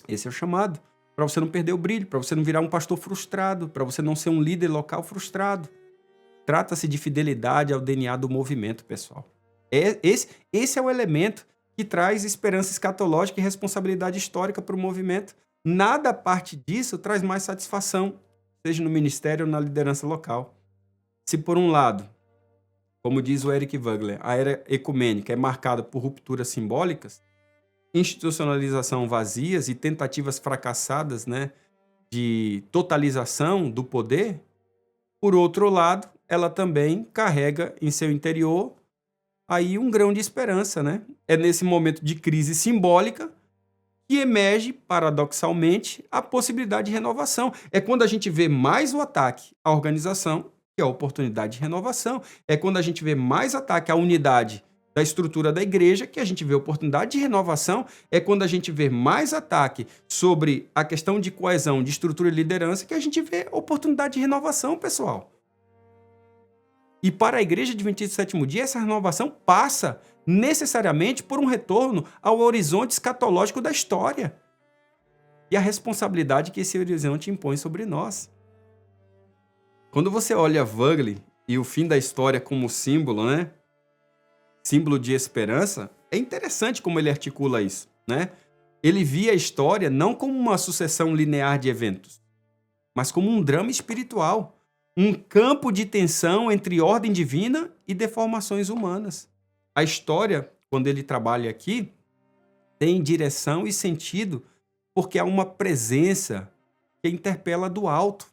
S1: Esse é o chamado. Para você não perder o brilho, para você não virar um pastor frustrado, para você não ser um líder local frustrado. Trata-se de fidelidade ao DNA do movimento, pessoal. Esse é o elemento que traz esperança escatológica e responsabilidade histórica para o movimento. Nada a parte disso traz mais satisfação, seja no ministério ou na liderança local. Se por um lado, como diz o Eric Wagler, a era ecumênica é marcada por rupturas simbólicas, institucionalização vazias e tentativas fracassadas, né, de totalização do poder, por outro lado, ela também carrega em seu interior aí um grão de esperança, né? É nesse momento de crise simbólica que emerge, paradoxalmente, a possibilidade de renovação. É quando a gente vê mais o ataque à organização, que é a oportunidade de renovação. É quando a gente vê mais ataque à unidade da estrutura da igreja, que a gente vê oportunidade de renovação. É quando a gente vê mais ataque sobre a questão de coesão, de estrutura e liderança, que a gente vê oportunidade de renovação, pessoal. E para a Igreja Adventista do Sétimo Dia, essa renovação passa necessariamente por um retorno ao horizonte escatológico da história e a responsabilidade que esse horizonte impõe sobre nós. Quando você olha Wagner e o fim da história como símbolo, né? Símbolo de esperança, é interessante como ele articula isso, né? Ele via a história não como uma sucessão linear de eventos, mas como um drama espiritual, um campo de tensão entre ordem divina e deformações humanas. A história, quando ele trabalha aqui, tem direção e sentido porque há uma presença que interpela do alto.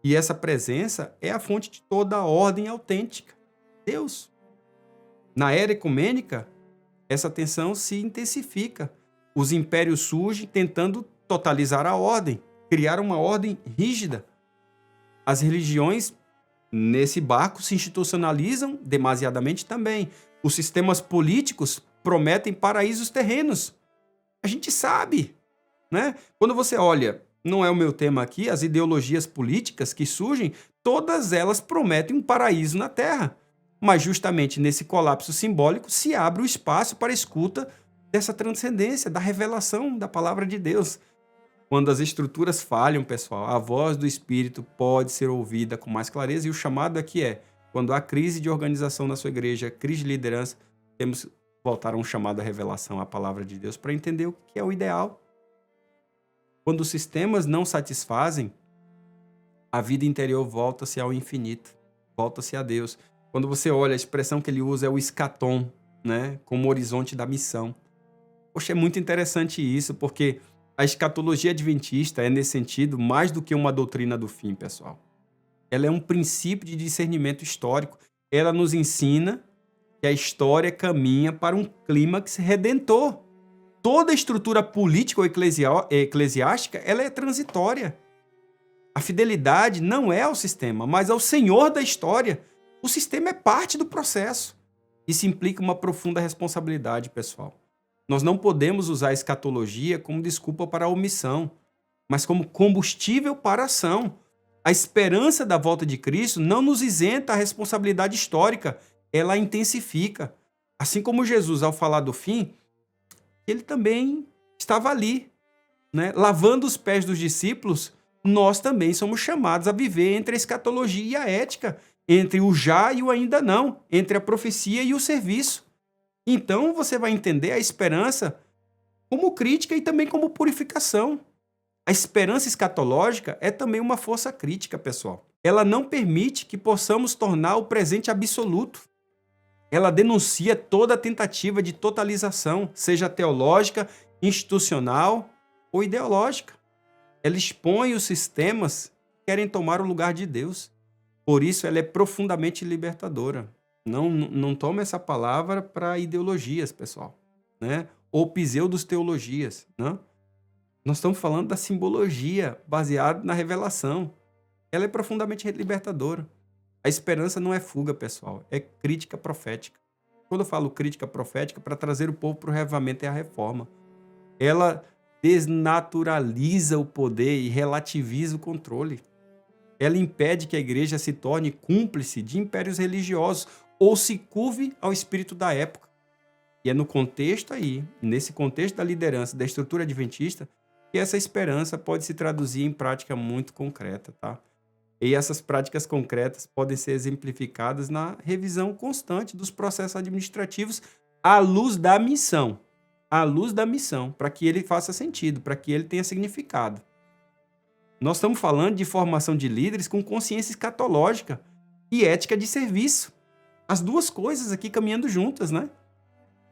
S1: E essa presença é a fonte de toda a ordem autêntica. Deus. Na era ecumênica, essa tensão se intensifica. Os impérios surgem tentando totalizar a ordem, criar uma ordem rígida. As religiões, nesse barco, se institucionalizam demasiadamente também. Os sistemas políticos prometem paraísos terrenos. A gente sabe, né? Quando você olha, não é o meu tema aqui, as ideologias políticas que surgem, todas elas prometem um paraíso na Terra. Mas justamente nesse colapso simbólico se abre o espaço para a escuta dessa transcendência, da revelação da palavra de Deus. Quando as estruturas falham, pessoal, a voz do Espírito pode ser ouvida com mais clareza e o chamado aqui é, quando há crise de organização na sua igreja, crise de liderança, temos que voltar a um chamado à revelação, à palavra de Deus, para entender o que é o ideal. Quando os sistemas não satisfazem, a vida interior volta-se ao infinito, volta-se a Deus. Quando você olha, a expressão que ele usa é o escatom, né, como horizonte da missão. Poxa, é muito interessante isso, porque a escatologia adventista é, nesse sentido, mais do que uma doutrina do fim, pessoal. Ela é um princípio de discernimento histórico. Ela nos ensina que a história caminha para um clímax redentor. Toda a estrutura política ou eclesiástica ela é transitória. A fidelidade não é ao sistema, mas ao Senhor da história. O sistema é parte do processo. Isso implica uma profunda responsabilidade, pessoal. Nós não podemos usar a escatologia como desculpa para a omissão, mas como combustível para a ação. A esperança da volta de Cristo não nos isenta a responsabilidade histórica, ela a intensifica. Assim como Jesus, ao falar do fim, ele também estava ali, né? Lavando os pés dos discípulos, nós também somos chamados a viver entre a escatologia e a ética, entre o já e o ainda não, entre a profecia e o serviço. Então você vai entender a esperança como crítica e também como purificação. A esperança escatológica é também uma força crítica, pessoal. Ela não permite que possamos tornar o presente absoluto. Ela denuncia toda tentativa de totalização, seja teológica, institucional ou ideológica. Ela expõe os sistemas que querem tomar o lugar de Deus. Por isso ela é profundamente libertadora. Não toma essa palavra para ideologias, pessoal, né? Ou pseudo-teologias, né? Nós estamos falando da simbologia baseada na revelação. Ela é profundamente libertadora. A esperança não é fuga, pessoal, é crítica profética. Quando eu falo crítica profética, para trazer o povo para o reavivamento e a reforma. Ela desnaturaliza o poder e relativiza o controle. Ela impede que a igreja se torne cúmplice de impérios religiosos ou se curve ao espírito da época. E é no contexto aí, nesse contexto da liderança, da estrutura adventista, que essa esperança pode se traduzir em prática muito concreta, tá? E essas práticas concretas podem ser exemplificadas na revisão constante dos processos administrativos à luz da missão. À luz da missão, para que ele faça sentido, para que ele tenha significado. Nós estamos falando de formação de líderes com consciência escatológica e ética de serviço. As duas coisas aqui caminhando juntas, né?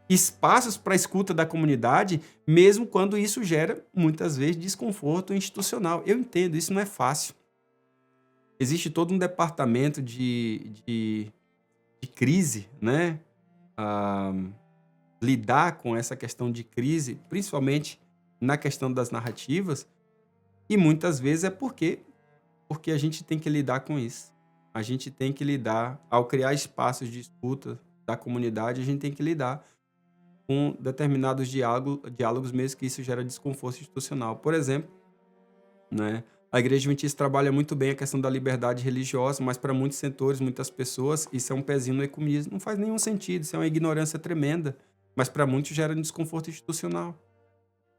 S1: Espaços para a escuta da comunidade, mesmo quando isso gera, muitas vezes, desconforto institucional. Eu entendo, isso não é fácil. Existe todo um departamento de crise, né? Lidar com essa questão de crise, principalmente na questão das narrativas, e muitas vezes é porque a gente tem que lidar com isso. A gente tem que lidar, ao criar espaços de escuta da comunidade, a gente tem que lidar com determinados diálogos mesmo que isso gera desconforto institucional. Por exemplo, né, a Igreja Adventista trabalha muito bem a questão da liberdade religiosa, mas para muitos setores, muitas pessoas, isso é um pezinho no ecumenismo. Não faz nenhum sentido, isso é uma ignorância tremenda. Mas para muitos gera desconforto institucional.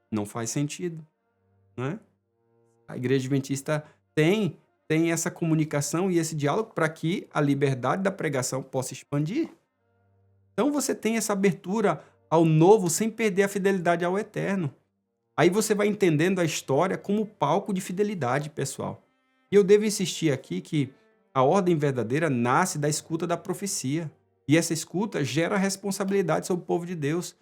S1: Não faz sentido, né? A Igreja Adventista tem essa comunicação e esse diálogo para que a liberdade da pregação possa expandir. Então você tem essa abertura ao novo sem perder a fidelidade ao eterno. Aí você vai entendendo a história como palco de fidelidade, pessoal. E eu devo insistir aqui que a ordem verdadeira nasce da escuta da profecia. E essa escuta gera responsabilidade sobre o povo de Deus.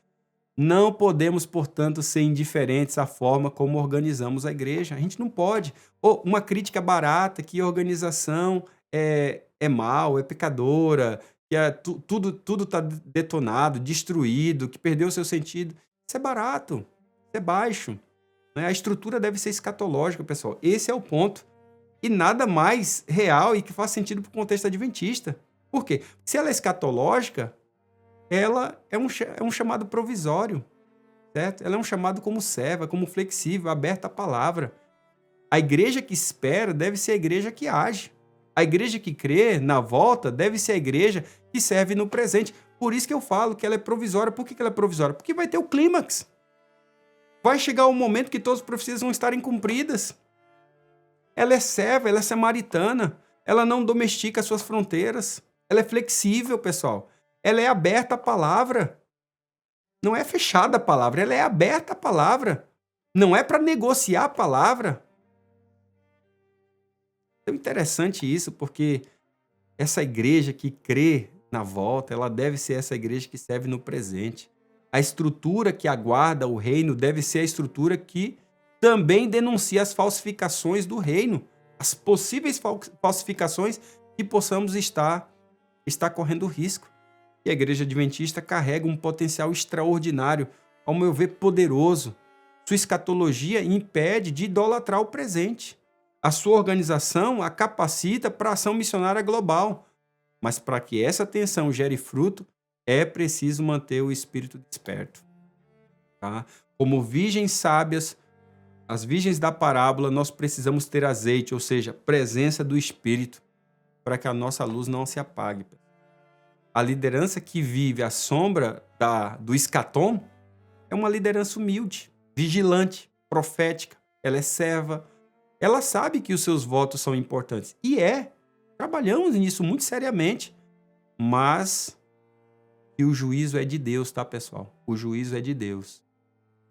S1: Não podemos, portanto, ser indiferentes à forma como organizamos a igreja. A gente não pode. Ou uma crítica barata que a organização é mal, é pecadora, que tudo está detonado, destruído, que perdeu o seu sentido. Isso é barato, isso é baixo, né? A estrutura deve ser escatológica, pessoal. Esse é o ponto. E nada mais real e que faz sentido para o contexto adventista. Por quê? Se ela é escatológica, ela é um chamado provisório, certo? Ela é um chamado como serva, como flexível, aberta à palavra. A igreja que espera deve ser a igreja que age. A igreja que crê na volta deve ser a igreja que serve no presente. Por isso que eu falo que ela é provisória. Por que ela é provisória? Porque vai ter o clímax. Vai chegar o momento que todas as profecias vão estarem cumpridas. Ela é serva, ela é samaritana. Ela não domestica as suas fronteiras. Ela é flexível, pessoal. Ela é aberta à palavra. Não é fechada a palavra, ela é aberta à palavra. Não é para negociar a palavra. É interessante isso, porque essa igreja que crê na volta, ela deve ser essa igreja que serve no presente. A estrutura que aguarda o reino deve ser a estrutura que também denuncia as falsificações do reino, as possíveis falsificações que possamos estar correndo risco. E a Igreja Adventista carrega um potencial extraordinário, ao meu ver, poderoso. Sua escatologia impede de idolatrar o presente. A sua organização a capacita para a ação missionária global. Mas para que essa atenção gere fruto, é preciso manter o espírito desperto. Tá? Como virgens sábias, as virgens da parábola, nós precisamos ter azeite, ou seja, presença do Espírito, para que a nossa luz não se apague. A liderança que vive à sombra do escatom é uma liderança humilde, vigilante, profética. Ela é serva. Ela sabe que os seus votos são importantes. E trabalhamos nisso muito seriamente. Mas que o juízo é de Deus, tá, pessoal? O juízo é de Deus.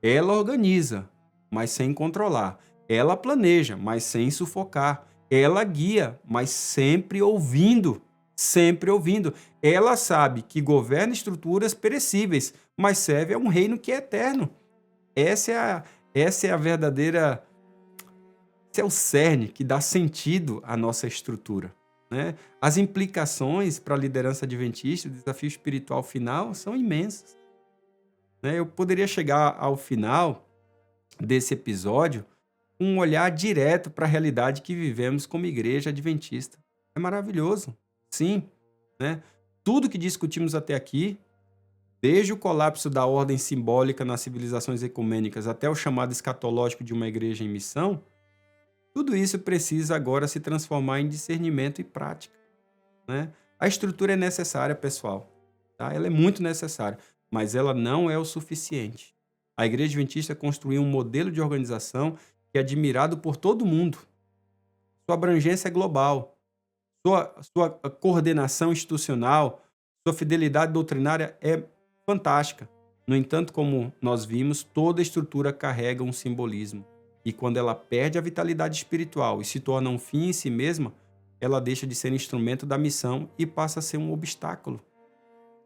S1: Ela organiza, mas sem controlar. Ela planeja, mas sem sufocar. Ela guia, mas sempre ouvindo. Sempre ouvindo. Ela sabe que governa estruturas perecíveis, mas serve a um reino que é eterno. Essa é a verdadeira... Esse é o cerne que dá sentido à nossa estrutura, né? As implicações para a liderança adventista, o desafio espiritual final, são imensas, né? Eu poderia chegar ao final desse episódio com um olhar direto para a realidade que vivemos como igreja adventista. É maravilhoso, sim, né? Tudo que discutimos até aqui Desde o colapso da ordem simbólica nas civilizações ecumênicas até o chamado escatológico de uma igreja em missão, tudo isso precisa agora se transformar em discernimento e prática, né? A estrutura é necessária, pessoal, tá? Ela é muito necessária, mas ela não é o suficiente. A Igreja Adventista construiu um modelo de organização que é admirado por todo mundo. Sua abrangência é global, sua coordenação institucional, sua fidelidade doutrinária é fantástica. No entanto, como nós vimos, toda estrutura carrega um simbolismo. E quando ela perde a vitalidade espiritual e se torna um fim em si mesma, ela deixa de ser instrumento da missão e passa a ser um obstáculo.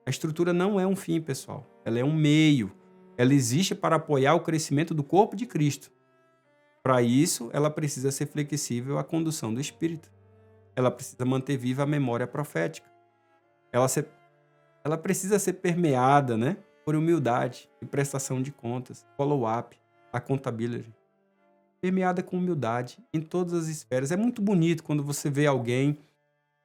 S1: A estrutura não é um fim, pessoal. Ela é um meio. Ela existe para apoiar o crescimento do corpo de Cristo. Para isso, ela precisa ser flexível à condução do Espírito. Ela precisa manter viva a memória profética. Ela precisa ser permeada, né, por humildade e prestação de contas, follow-up, accountability. Permeada com humildade em todas as esferas. É muito bonito quando você vê alguém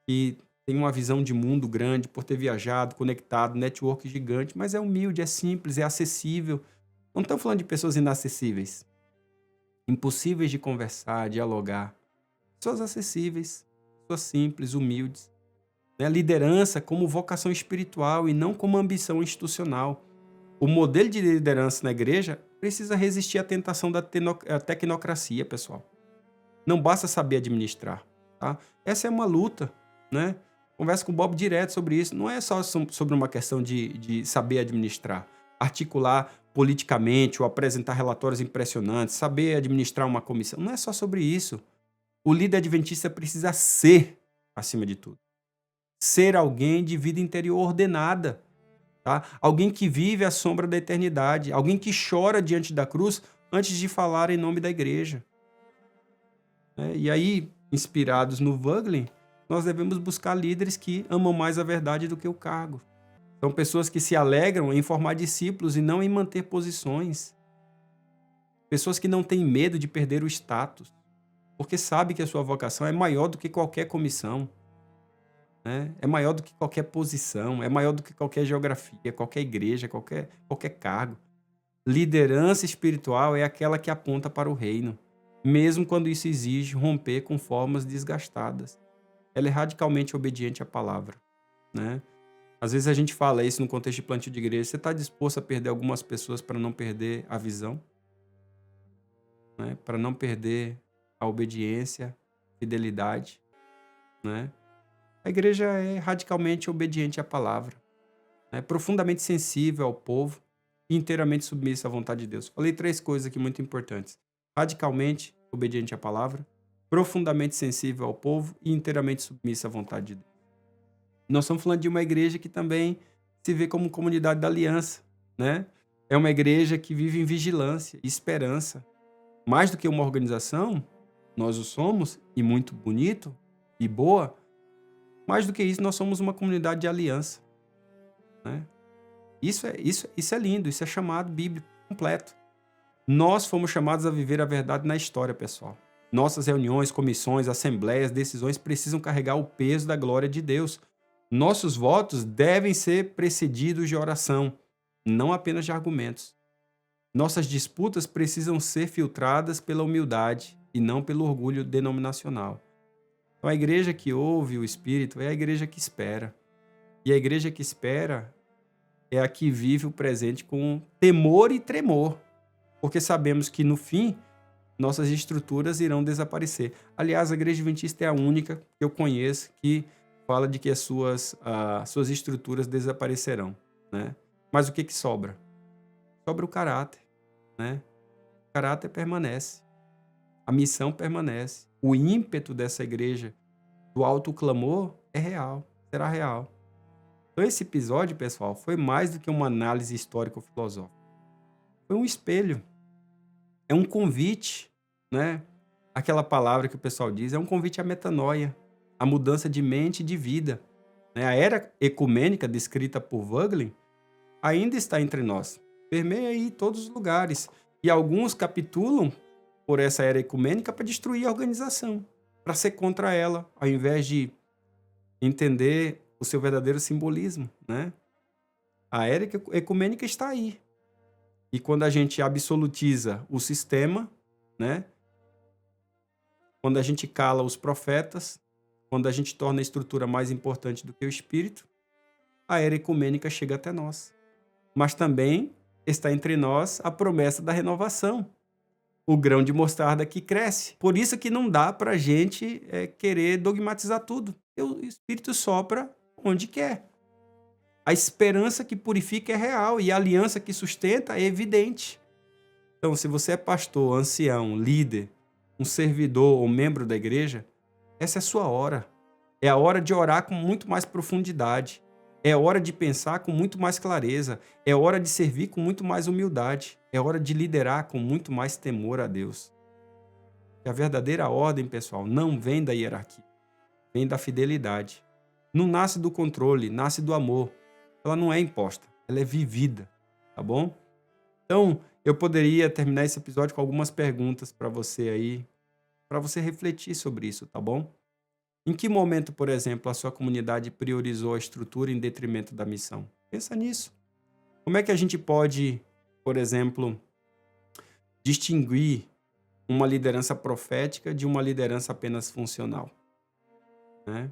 S1: que tem uma visão de mundo grande por ter viajado, conectado, network gigante, mas é humilde, é simples, é acessível. Não estamos falando de pessoas inacessíveis, impossíveis de conversar, dialogar. Pessoas acessíveis, pessoas simples, humildes. Né? Liderança como vocação espiritual e não como ambição institucional. O modelo de liderança na igreja precisa resistir à tentação da tecnocracia, pessoal. Não basta saber administrar. Tá? Essa é uma luta, né? Converso com o Bob direto sobre isso. Não é só sobre uma questão de saber administrar, articular politicamente ou apresentar relatórios impressionantes, saber administrar uma comissão. Não é só sobre isso. O líder adventista precisa ser, acima de tudo, ser alguém de vida interior ordenada. Tá? Alguém que vive à sombra da eternidade. Alguém que chora diante da cruz antes de falar em nome da igreja. E aí, inspirados no Wöglin, nós devemos buscar líderes que amam mais a verdade do que o cargo. São pessoas que se alegram em formar discípulos e não em manter posições. Pessoas que não têm medo de perder o status, porque sabem que a sua vocação é maior do que qualquer comissão, né? É maior do que qualquer posição, é maior do que qualquer geografia, qualquer igreja, qualquer cargo. Liderança espiritual é aquela que aponta para o reino, mesmo quando isso exige romper com formas desgastadas. Ela é radicalmente obediente à palavra, né? Às vezes a gente fala isso no contexto de plantio de igreja. Você está disposto a perder algumas pessoas para não perder a visão? Né? Para não perder a obediência, fidelidade, né? A igreja é radicalmente obediente à palavra, né? Profundamente sensível ao povo e inteiramente submissa à vontade de Deus. Falei 3 coisas aqui muito importantes. Radicalmente obediente à palavra, profundamente sensível ao povo e inteiramente submissa à vontade de Deus. Nós estamos falando de uma igreja que também se vê como comunidade da aliança, né? É uma igreja que vive em vigilância e esperança. Mais do que uma organização, nós o somos, e muito bonito e boa. Mais do que isso, nós somos uma comunidade de aliança, né? Isso é lindo, isso é chamado bíblico completo. Nós fomos chamados a viver a verdade na história, pessoal. Nossas reuniões, comissões, assembleias, decisões precisam carregar o peso da glória de Deus. Nossos votos devem ser precedidos de oração, não apenas de argumentos. Nossas disputas precisam ser filtradas pela humildade e não pelo orgulho denominacional. Então, a igreja que ouve o Espírito é a igreja que espera. E a igreja que espera é a que vive o presente com temor e tremor, porque sabemos que, no fim, nossas estruturas irão desaparecer. Aliás, a Igreja Adventista é a única que eu conheço que fala de que as suas estruturas desaparecerão, né? Mas o que sobra? Sobra o caráter, né? O caráter permanece. A missão permanece. O ímpeto dessa igreja do alto clamor é real, será real. Então esse episódio, pessoal, foi mais do que uma análise histórico-filosófica. Foi um espelho. É um convite, né? Aquela palavra que o pessoal diz, é um convite à metanoia, à mudança de mente e de vida. A era ecumênica descrita por Wöglin ainda está entre nós. Permeia aí todos os lugares. E alguns capitulam por essa era ecumênica para destruir a organização, para ser contra ela, ao invés de entender o seu verdadeiro simbolismo, né? A era ecumênica está aí. E quando a gente absolutiza o sistema, né? Quando a gente cala os profetas, quando a gente torna a estrutura mais importante do que o espírito, a era ecumênica chega até nós. Mas também está entre nós a promessa da renovação, o grão de mostarda que cresce. Por isso que não dá para a gente querer dogmatizar tudo. O Espírito sopra onde quer. A esperança que purifica é real e a aliança que sustenta é evidente. Então, se você é pastor, ancião, líder, um servidor ou membro da igreja, essa é a sua hora. É a hora de orar com muito mais profundidade. É hora de pensar com muito mais clareza. É hora de servir com muito mais humildade. É hora de liderar com muito mais temor a Deus. E a verdadeira ordem, pessoal, não vem da hierarquia. Vem da fidelidade. Não nasce do controle, nasce do amor. Ela não é imposta, ela é vivida, tá bom? Então, eu poderia terminar esse episódio com algumas perguntas para você aí, para você refletir sobre isso, tá bom? Em que momento, por exemplo, a sua comunidade priorizou a estrutura em detrimento da missão? Pensa nisso. Como é que a gente pode, por exemplo, distinguir uma liderança profética de uma liderança apenas funcional? Né?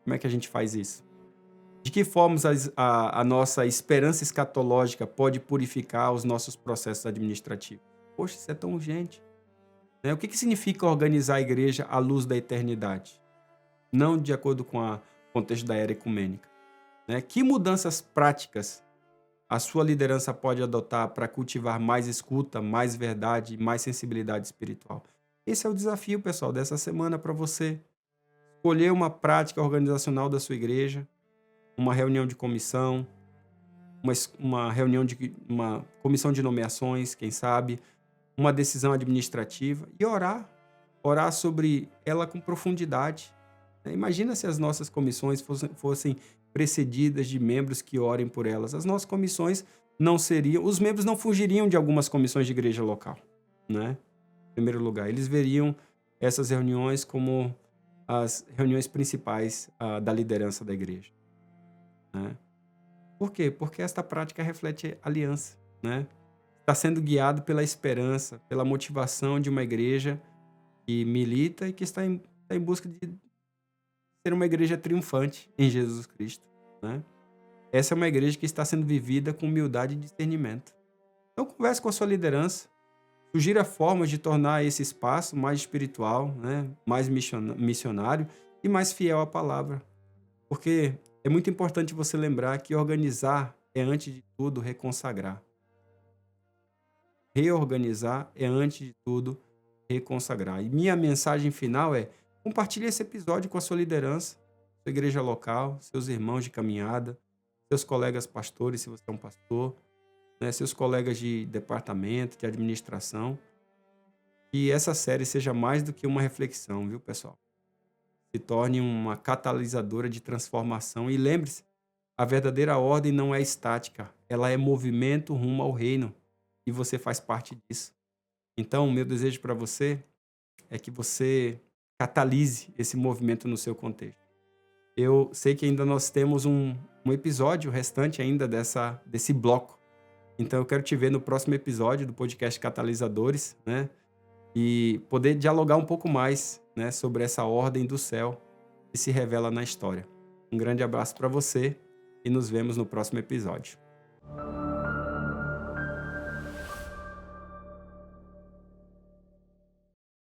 S1: Como é que a gente faz isso? De que formas a nossa esperança escatológica pode purificar os nossos processos administrativos? Poxa, isso é tão urgente. Né? O que significa organizar a igreja à luz da eternidade? Não de acordo com o contexto da era ecumênica. Né? Que mudanças práticas a sua liderança pode adotar para cultivar mais escuta, mais verdade, mais sensibilidade espiritual? Esse é o desafio, pessoal, dessa semana para você. Escolher uma prática organizacional da sua igreja, uma reunião de comissão, uma comissão de nomeações, quem sabe, uma decisão administrativa e orar sobre ela com profundidade. Imagina se as nossas comissões fossem precedidas de membros que orem por elas. As nossas comissões não seriam, os membros não fugiriam de algumas comissões de igreja local, né? Em primeiro lugar, eles veriam essas reuniões como as reuniões principais da liderança da igreja. Né? Por quê? Porque esta prática reflete aliança, né? Está sendo guiado pela esperança, pela motivação de uma igreja que milita e que está em busca de ser uma igreja triunfante em Jesus Cristo, né? Essa é uma igreja que está sendo vivida com humildade e discernimento. Então converse com a sua liderança, sugira formas de tornar esse espaço mais espiritual, né? Mais missionário e mais fiel à palavra. Porque é muito importante você lembrar que organizar é, antes de tudo, reconsagrar. Reorganizar é, antes de tudo, reconsagrar. E minha mensagem final é: compartilhe esse episódio com a sua liderança, sua igreja local, seus irmãos de caminhada, seus colegas pastores, se você é um pastor, né, seus colegas de departamento, de administração. Que essa série seja mais do que uma reflexão, viu, pessoal? Se torne uma catalisadora de transformação. E lembre-se, a verdadeira ordem não é estática, ela é movimento rumo ao reino. E você faz parte disso. Então, o meu desejo para você é que você catalise esse movimento no seu contexto. Eu sei que ainda nós temos um episódio restante ainda desse bloco. Então, eu quero te ver no próximo episódio do podcast Catalisadores, né? E poder dialogar um pouco mais, né, sobre essa ordem do céu que se revela na história. Um grande abraço para você e nos vemos no próximo episódio.